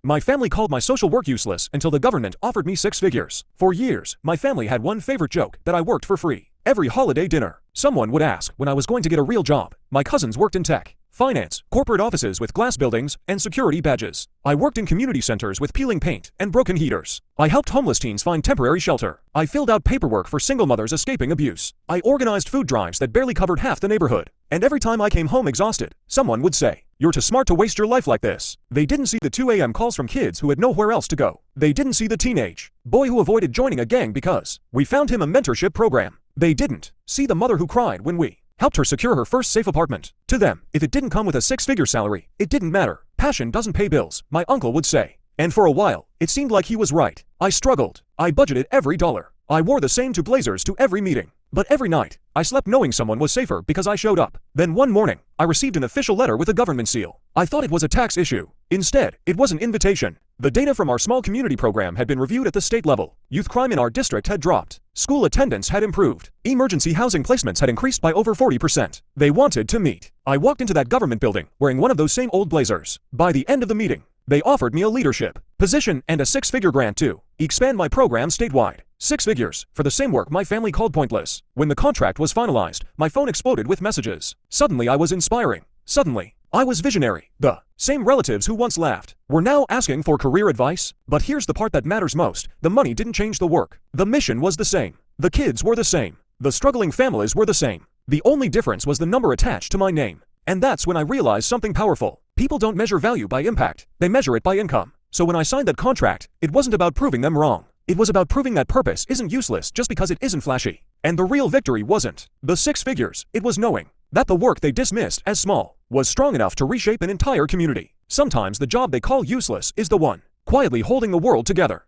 My family called my social work useless until the government offered me 6 figures. For years, my family had one favorite joke that I worked for free. Every holiday dinner, someone would ask when I was going to get a real job. My cousins worked in tech, finance, corporate offices with glass buildings and security badges. I worked in community centers with peeling paint and broken heaters. I helped homeless teens find temporary shelter. I filled out paperwork for single mothers escaping abuse. I organized food drives that barely covered half the neighborhood. And every time I came home exhausted, someone would say, "You're too smart to waste your life like this." They didn't see the 2 a.m. calls from kids who had nowhere else to go. They didn't see the teenage boy who avoided joining a gang because we found him a mentorship program. They didn't see the mother who cried when we helped her secure her first safe apartment. To them, if it didn't come with a 6-figure salary, it didn't matter. Passion doesn't pay bills, my uncle would say. And for a while, it seemed like he was right. I struggled. I budgeted every dollar. I wore the same 2 blazers to every meeting. But every night, I slept knowing someone was safer because I showed up. Then one morning, I received an official letter with a government seal. I thought it was a tax issue. Instead, it was an invitation. The data from our small community program had been reviewed at the state level. Youth crime in our district had dropped. School attendance had improved. Emergency housing placements had increased by over 40%. They wanted to meet. I walked into that government building wearing one of those same old blazers. By the end of the meeting, they offered me a leadership position and a 6-figure grant to expand my program statewide. 6 figures for the same work my family called pointless. When the contract was finalized, my phone exploded with messages. Suddenly I was inspiring. Suddenly, I was visionary. The same relatives who once laughed were now asking for career advice. But here's the part that matters most. The money didn't change the work. The mission was the same. The kids were the same. The struggling families were the same. The only difference was the number attached to my name. And that's when I realized something powerful. People don't measure value by impact. They measure it by income. So when I signed that contract, it wasn't about proving them wrong. It was about proving that purpose isn't useless just because it isn't flashy. And the real victory wasn't the 6 figures. It was knowing that the work they dismissed as small was strong enough to reshape an entire community. Sometimes the job they call useless is the one quietly holding the world together.